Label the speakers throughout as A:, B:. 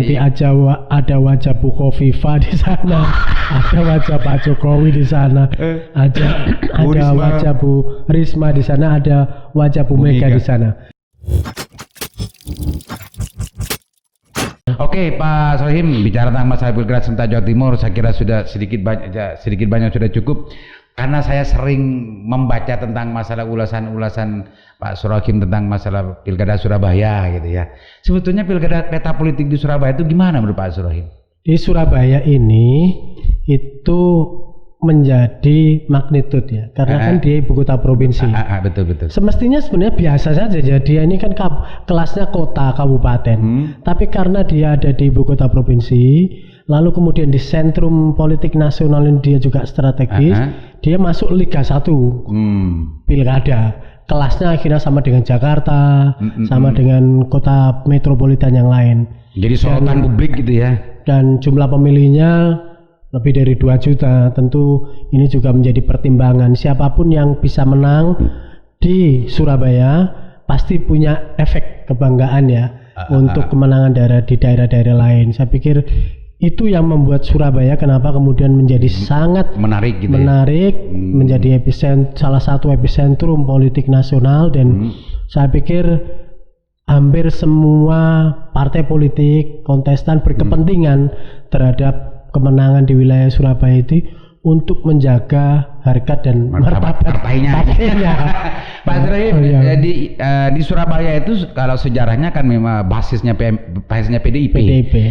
A: Nanti ada wajah Bu Khofifa di sana, ada wajah Pak Jokowi di sana, ada wajah Bu Risma di sana, ada wajah Bu Mega di sana.
B: Oke, Pak Sohim, bicara tentang masalah Pilkada serentak Jawa Timur, saya kira sudah sedikit banyak sudah cukup. Karena saya sering membaca tentang masalah ulasan Pak Sohim tentang masalah Pilkada Surabaya gitu ya. Sebetulnya peta politik di Surabaya itu gimana menurut Pak Sohim?
A: Di Surabaya ini itu menjadi magnitud ya, karena kan dia ibu kota provinsi.
B: Betul.
A: Semestinya sebenarnya biasa saja, dia ini kan kelasnya kota kabupaten, tapi karena dia ada di ibu kota provinsi, lalu kemudian di sentrum politik nasional ini dia juga strategis, dia masuk Liga 1 pilkada, kelasnya akhirnya sama dengan Jakarta, sama dengan kota metropolitan yang lain.
B: Jadi sorotan publik gitu ya.
A: Dan jumlah pemilihnya lebih dari 2 juta. Tentu ini juga menjadi pertimbangan. Siapapun yang bisa menang di Surabaya pasti punya efek kebanggaan ya untuk kemenangan di daerah-daerah lain. Saya pikir itu yang membuat Surabaya kenapa kemudian menjadi sangat menarik gitu menjadi salah satu epicentrum politik nasional. Dan saya pikir hampir semua partai politik kontestan berkepentingan terhadap kemenangan di wilayah Surabaya itu untuk menjaga harkat dan martabat partainya.
B: Pak Sohim, di Surabaya itu kalau sejarahnya kan memang basisnya PDIP.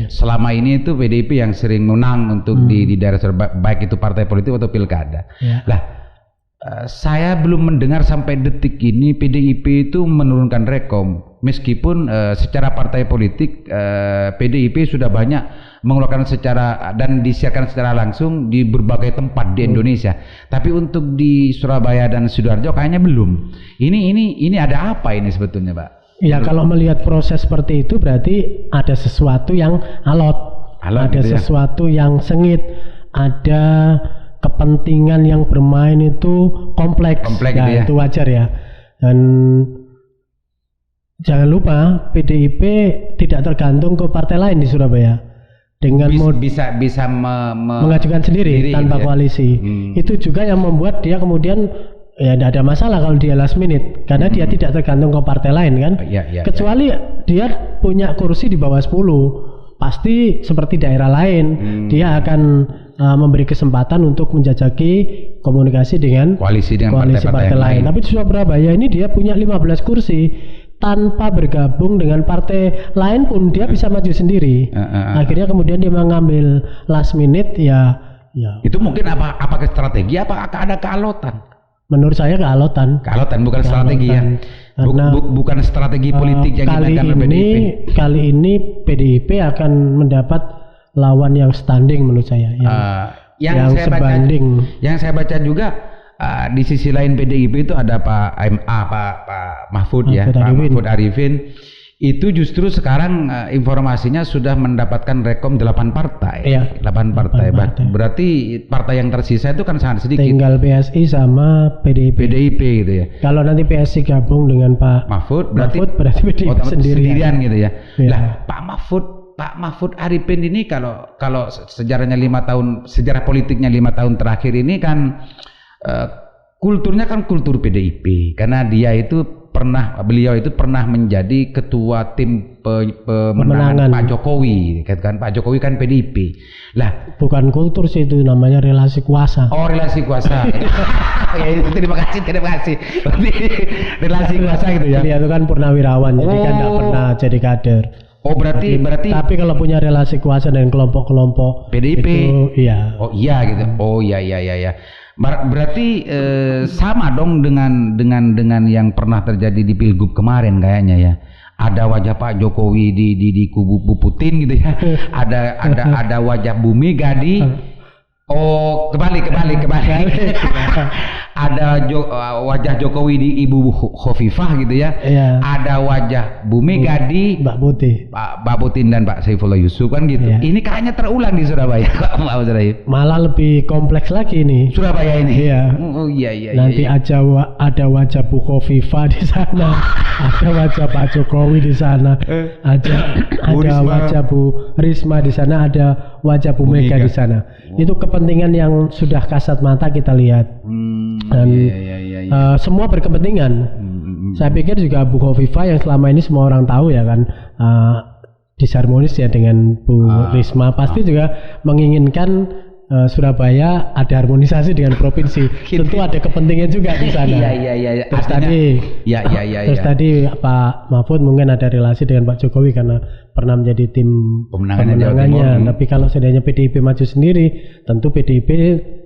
B: Selama ini itu PDIP yang sering menang untuk di daerah Surabaya, baik itu partai politik atau pilkada. Lah, saya belum mendengar sampai detik ini PDIP itu menurunkan rekom, meskipun secara partai politik PDIP sudah banyak mengeluarkan dan disiarkan secara langsung di berbagai tempat di Indonesia. Tapi untuk di Surabaya dan Sidoarjo kayaknya belum. Ini ada apa ini sebetulnya, Pak?
A: Ya, kalau melihat proses seperti itu berarti ada sesuatu yang alot ada gitu sesuatu yang sengit, ada kepentingan yang bermain itu kompleks ya, gitu ya. Itu wajar ya. Dan jangan lupa PDIP tidak tergantung ke partai lain di Surabaya. Dengan
B: bisa
A: mengajukan sendiri tanpa koalisi. Itu juga yang membuat dia kemudian ya tidak ada masalah kalau dia last minute, karena dia tidak tergantung ke partai lain kan. Kecuali dia punya kursi di bawah 10, pasti seperti daerah lain dia akan memberi kesempatan untuk menjajaki komunikasi dengan koalisi partai lain. Tapi di Surabaya ini dia punya 15 kursi. Tanpa bergabung dengan partai lain pun dia bisa maju sendiri. Akhirnya kemudian dia mengambil last minute ya.
B: Itu mungkin apakah strategi, apakah ada kealotan?
A: Menurut saya kealotan
B: bukan strategi ya. Bukan strategi politik yang dimainkan oleh PDIP.
A: Kali ini PDIP akan mendapat lawan yang standing menurut saya, yang sebanding. Yang saya baca juga
B: di sisi lain PDIP itu ada Pak Mahfud Arifin. Itu justru sekarang informasinya sudah mendapatkan rekom 8 partai. 8 partai. Berarti partai yang tersisa itu kan sangat sedikit.
A: Tinggal PSI sama PDIP
B: gitu ya.
A: Kalau nanti PSI gabung dengan Pak Mahfud berarti PDIP sendirian gitu ya.
B: Lah, Pak Mahfud Arifin ini kalau sejarahnya 5 tahun, sejarah politiknya 5 tahun terakhir ini kan kulturnya kan kultur PDIP, karena beliau itu pernah menjadi ketua tim pemenangan Pak Jokowi, kan Pak Jokowi kan PDIP. Lah,
A: bukan kultur sih, itu namanya relasi kuasa.
B: Oh, relasi kuasa. Terima kasih. Relasi kuasa gitu ya.
A: Dia itu kan purnawirawan, jadi kan tidak pernah jadi kader.
B: Oh, berarti
A: tapi kalau punya relasi kuasa dengan kelompok-kelompok
B: PDIP
A: itu iya.
B: Oh iya gitu. Oh iya. Berarti sama dong dengan yang pernah terjadi di Pilgub kemarin kayaknya ya. Ada wajah Pak Jokowi di kubu Bu Putin gitu ya. Ada wajah Bu Mega Oh, kebalik. Ada wajah Jokowi di Ibu Khofifah gitu ya.
A: Iya.
B: Ada wajah Bu Mega di
A: Mbak Putih.
B: Pak Putin dan Pak Saifullah Yusuf kan gitu.
A: Iya.
B: Ini kayaknya terulang di Surabaya.
A: Malah lebih kompleks lagi ini.
B: Surabaya ini.
A: Iya.
B: Oh iya.
A: Nanti ada wajah Bu Khofifah di sana, ada wajah Pak Jokowi di sana, ada wajah Bu Risma di sana, ada wajah Bu Mega di sana. Itu kepentingan yang sudah kasat mata kita lihat. Dan semua berkepentingan. Saya pikir juga Bu Khofifah yang selama ini semua orang tahu ya kan, disharmonis ya dengan Bu Risma, pasti juga menginginkan Surabaya ada harmonisasi dengan provinsi. Tentu ada kepentingan juga di sana.
B: Iya.
A: Terus
B: Terus
A: tadi Pak Mahfud mungkin ada relasi dengan Pak Jokowi karena pernah menjadi tim pemenangannya. Tapi kalau seandainya PDIP maju sendiri, tentu PDIP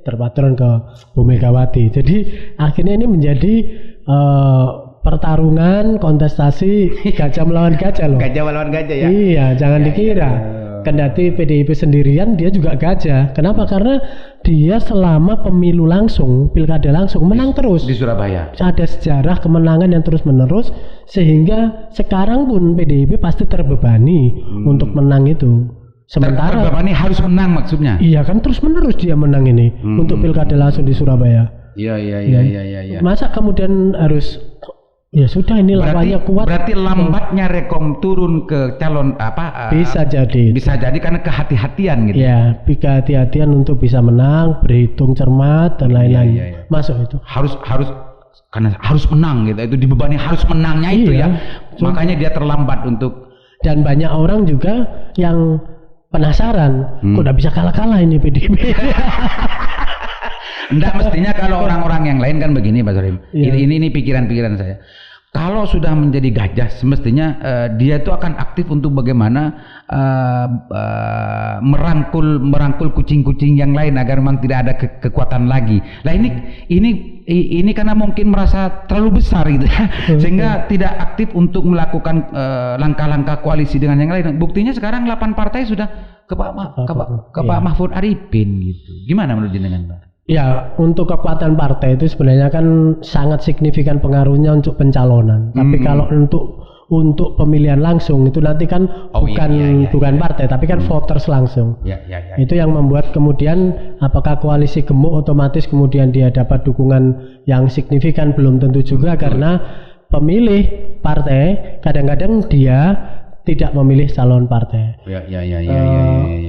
A: terpatron ke Bu Megawati. Jadi akhirnya ini menjadi pertarungan kontestasi gajah melawan gajah loh.
B: Gajah melawan gajah ya.
A: Iya, jangan dikira. Kendati PDIP sendirian dia juga gajah. Kenapa? Karena dia selama pemilu langsung, pilkada langsung menang terus
B: di Surabaya.
A: Ada sejarah kemenangan yang terus menerus sehingga sekarang pun PDIP pasti terbebani untuk menang itu. Sementara
B: terbebani harus menang maksudnya.
A: Iya kan terus menerus dia menang ini untuk pilkada langsung di Surabaya.
B: Iya.
A: Masa kemudian harus ya sudah ini lawannya kuat.
B: Berarti lambatnya Rekom turun ke calon
A: bisa jadi
B: karena kehati-hatian gitu.
A: Ya, kehati-hatian untuk bisa menang, berhitung cermat dan lain-lain.
B: Iya.
A: Masuk itu.
B: Karena harus menang gitu. Itu dibebani harus menangnya itu ya. Makanya dia terlambat untuk.
A: Dan banyak orang juga yang penasaran, kok udah bisa kalah-kalah ini PDIP.
B: Enggak, mestinya kalau orang-orang yang lain kan begini Pak Sorim.
A: Iya.
B: Ini pikiran saya. Kalau sudah menjadi gajah, semestinya dia itu akan aktif untuk bagaimana merangkul kucing-kucing yang lain agar memang tidak ada kekuatan lagi. Nah ini karena mungkin merasa terlalu besar gitu ya, sehingga tidak aktif untuk melakukan langkah-langkah koalisi dengan yang lain. Buktinya sekarang 8 partai sudah ke Pak Mahfud Arifin gitu. Gimana menurut jenengan Pak?
A: Ya, untuk kekuatan partai itu sebenarnya kan sangat signifikan pengaruhnya untuk pencalonan. Tapi kalau untuk pemilihan langsung itu nanti kan bukan partai, tapi kan voters langsung. Itu yang membuat kemudian apakah koalisi gemuk otomatis kemudian dia dapat dukungan yang signifikan, belum tentu juga. Karena pemilih partai kadang-kadang dia tidak memilih calon partai.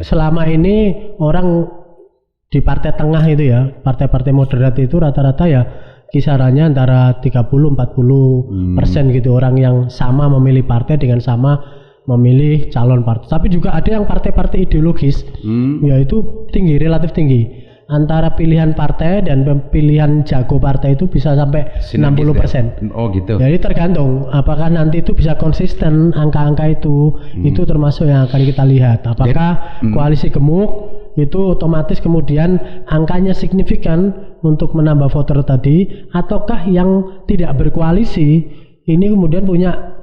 A: Selama ini orang di partai tengah itu ya, partai-partai moderat itu rata-rata ya kisarannya antara 30-40% gitu orang yang sama memilih partai dengan sama memilih calon partai. Tapi juga ada yang partai-partai ideologis, yaitu tinggi, relatif tinggi. Antara pilihan partai dan pilihan jago partai itu bisa sampai 60%.
B: Oh gitu.
A: Jadi tergantung apakah nanti itu bisa konsisten angka-angka itu termasuk yang akan kita lihat. Apakah koalisi gemuk itu otomatis kemudian angkanya signifikan untuk menambah voter tadi, ataukah yang tidak berkoalisi ini kemudian punya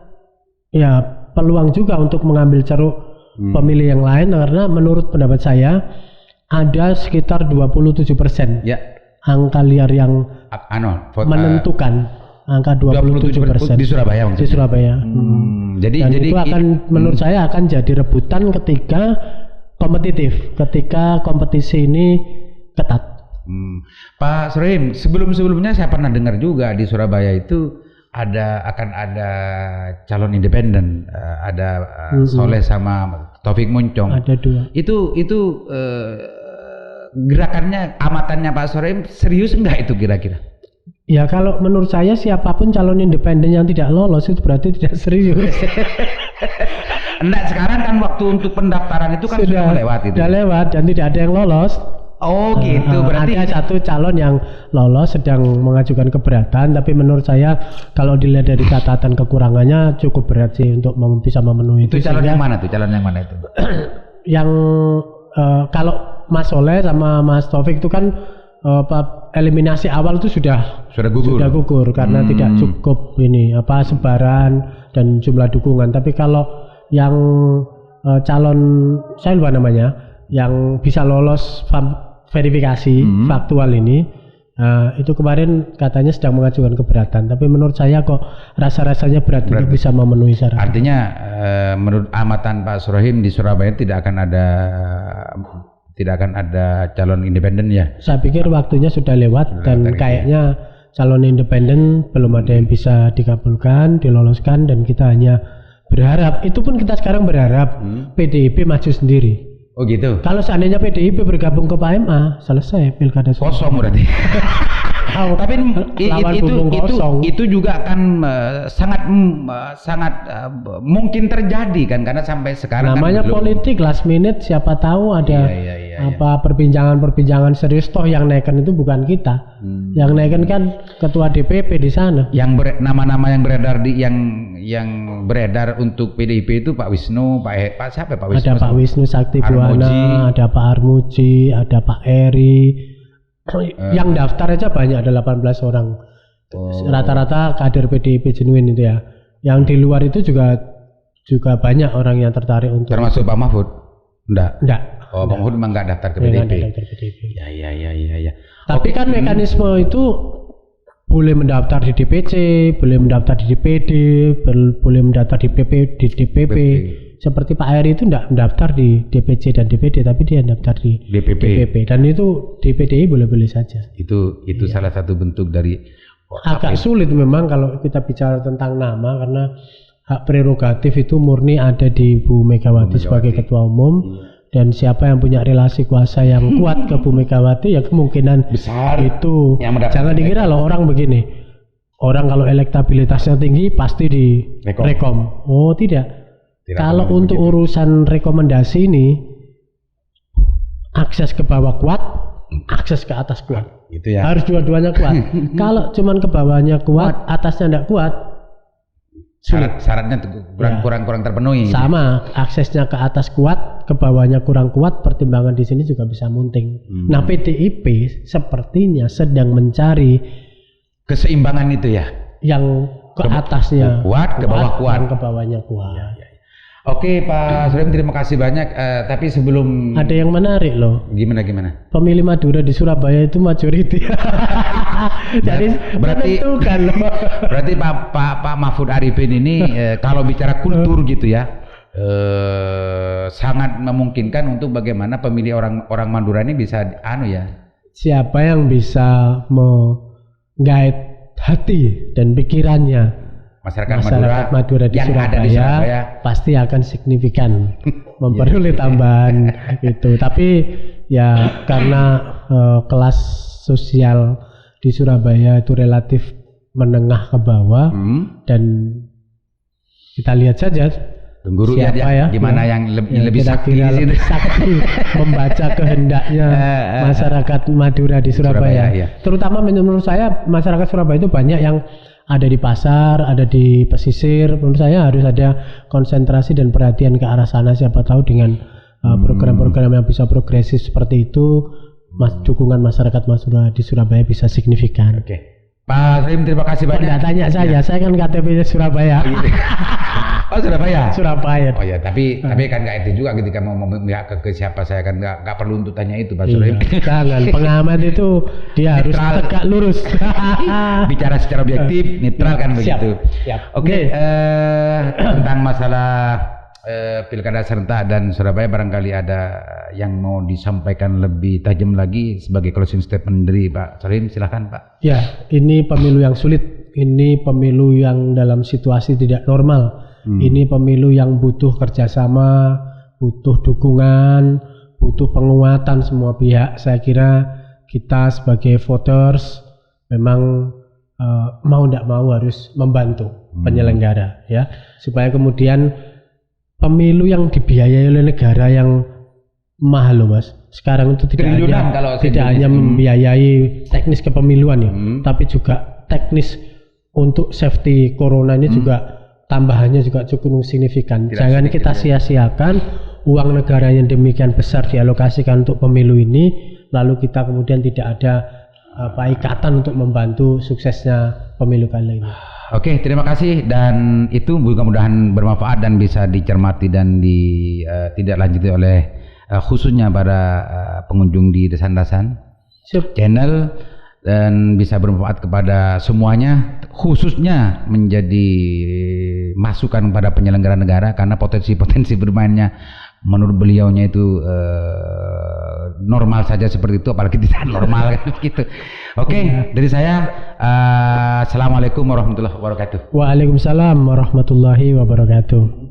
A: ya peluang juga untuk mengambil ceruk pemilih yang lain. Karena menurut pendapat saya ada sekitar 27% angka liar yang menentukan angka 27%
B: di Surabaya maksudnya.
A: Di Surabaya.
B: Jadi
A: itu akan menurut saya akan jadi rebutan ketika kompetisi ini ketat.
B: Pak Sorim, sebelumnya saya pernah dengar juga di Surabaya itu akan ada calon independen, ada Soleh sama Taufik Muncong.
A: Ada 2.
B: Itu gerakannya, amatannya Pak Sorim serius enggak itu kira-kira?
A: Ya kalau menurut saya siapapun calon independen yang tidak lolos itu berarti tidak serius.
B: Enggak, sekarang kan waktu untuk pendaftaran itu kan sudah melewati itu.
A: Sudah lewat dan tidak ada yang lolos.
B: Oh gitu, berarti
A: ada satu calon yang lolos sedang mengajukan keberatan, tapi menurut saya kalau dilihat dari catatan kekurangannya cukup berat sih untuk bisa memenuhi itu.
B: Calon yang mana itu?
A: Yang kalau Mas Soleh sama Mas Taufik itu kan eliminasi awal itu sudah gugur karena tidak cukup sebaran dan jumlah dukungan. Tapi kalau yang calon saya lupa namanya yang bisa lolos verifikasi faktual ini. Itu kemarin katanya sedang mengajukan keberatan, tapi menurut saya kok rasa-rasanya berat untuk bisa memenuhi syarat.
B: Artinya menurut amatan Pak Surahim di Surabaya tidak akan ada calon independen ya?
A: Saya pikir waktunya sudah lewat dan kayaknya calon independen belum ada yang bisa dikabulkan, diloloskan, dan kita hanya berharap, itu pun kita sekarang berharap PDIP maju sendiri.
B: Oh gitu.
A: Kalau seandainya PDIP bergabung ke PMA, selesai pilkada
B: kosong berarti. Tapi itu juga akan sangat mungkin terjadi kan, karena sampai sekarang
A: namanya kan politik last minute, siapa tahu ada perbincangan serius, toh yang naikkan itu bukan kita. Yang naikkan kan ketua DPP di sana.
B: Yang nama-nama yang beredar yang beredar untuk PDIP itu Pak Wisnu, Pak siapa Pak Wisnu?
A: Ada Pak Wisnu Sakti Buwana, ada Pak Armuji, ada Pak Eri. Yang daftar aja banyak, ada 18 orang. Rata-rata kader PDIP genuine itu ya. Yang di luar itu juga banyak orang yang tertarik untuk.
B: Termasuk Pak Mahfud? Enggak. Oh, Pak Mahfud memang enggak daftar ke PDIP. Ya.
A: Tapi kan mekanisme itu boleh mendaftar di DPC, boleh mendaftar di DPD, boleh mendaftar di DPP. Seperti Pak Eri itu tidak mendaftar di DPC dan DPD, tapi dia mendaftar di DPP. Dan itu di PDI boleh-boleh saja.
B: Itu salah satu bentuk dari
A: agak sulit memang kalau kita bicara tentang nama, karena hak prerogatif itu murni ada di Bu Megawati sebagai ketua umum. Dan siapa yang punya relasi kuasa yang kuat ke Bu Megawati, ya kemungkinan besar itu. Jangan dikira loh orang begini, orang kalau elektabilitasnya tinggi pasti di rekom. Oh tidak. Kalau untuk urusan rekomendasi ini, akses ke bawah kuat, akses ke atas kuat.
B: Itu ya.
A: Harus dua-duanya kuat. Kalau cuman ke bawahnya kuat, atasnya tidak kuat,
B: syaratnya kurang terpenuhi.
A: Sama, aksesnya ke atas kuat, ke bawahnya kurang kuat, pertimbangan di sini juga bisa munting. Nah, PDIP sepertinya sedang mencari
B: keseimbangan itu ya.
A: Yang ke atasnya
B: kuat, ke bawah kuat,
A: ke bawahnya kuat. Ya.
B: Oke Pak Surahim, terima kasih banyak. Tapi sebelum
A: ada yang menarik loh.
B: Gimana?
A: Pemilih Madura di Surabaya itu majority. Jadi menentukan loh.
B: Berarti Pak Mahfud Arifin ini kalau bicara kultur gitu ya, sangat memungkinkan untuk bagaimana pemilih orang Madura ini bisa
A: siapa yang bisa menggait hati dan pikirannya masyarakat Madura di Surabaya pasti akan signifikan memperoleh tambahan itu. Tapi ya karena kelas sosial di Surabaya itu relatif menengah ke bawah, dan kita lihat saja siapa gimana yang lebih sakti membaca kehendaknya masyarakat Madura di Surabaya. Terutama menurut saya masyarakat Surabaya itu banyak yang ada di pasar, ada di pesisir. Menurut saya harus ada konsentrasi dan perhatian ke arah sana. Siapa tahu dengan program-program yang bisa progresif seperti itu, dukungan masyarakat Madura di Surabaya bisa signifikan.
B: Oke. Pak Surahim, terima kasih banyak.
A: Tidak tanya saya kan KTP-nya Surabaya.
B: Oh Surabaya.
A: Oh
B: ya, tapi kan nggak itu juga ketika mau memihak ke siapa, saya kan nggak perlu untuk tanya itu Pak Surahim.
A: Jangan, pengamat itu dia harus tegak lurus.
B: Bicara secara objektif, netral kan begitu.
A: Siap.
B: Oke. Tentang masalah Pilkada serentak dan Surabaya, barangkali ada yang mau disampaikan lebih tajam lagi sebagai closing statement dari Pak Surahim, silakan Pak.
A: Ya, ini pemilu yang sulit, ini pemilu yang dalam situasi tidak normal. Ini pemilu yang butuh kerjasama, butuh dukungan, butuh penguatan semua pihak. Saya kira kita sebagai voters memang mau tidak mau harus membantu penyelenggara, ya, supaya kemudian pemilu yang dibiayai oleh negara yang mahal loh Mas. Sekarang itu tidak hanya membiayai teknis kepemiluan ya, tapi juga teknis untuk safety corona ini juga tambahannya juga cukup signifikan. Jangan kita sia-siakan uang negara yang demikian besar dialokasikan untuk pemilu ini, lalu kita kemudian tidak ada ikatan untuk membantu suksesnya pemilu kali ini.
B: Oke, terima kasih, dan itu mudah-mudahan bermanfaat dan bisa dicermati dan tidak lanjuti oleh khususnya pada pengunjung di Desan-Dasan channel, dan bisa bermanfaat kepada semuanya, khususnya menjadi masukan pada penyelenggara negara, karena potensi-potensi bermainnya menurut beliaunya itu normal saja seperti itu, apalagi tidak normal gitu. Oke, dari saya assalamualaikum warahmatullahi wabarakatuh.
A: Waalaikumsalam warahmatullahi wabarakatuh.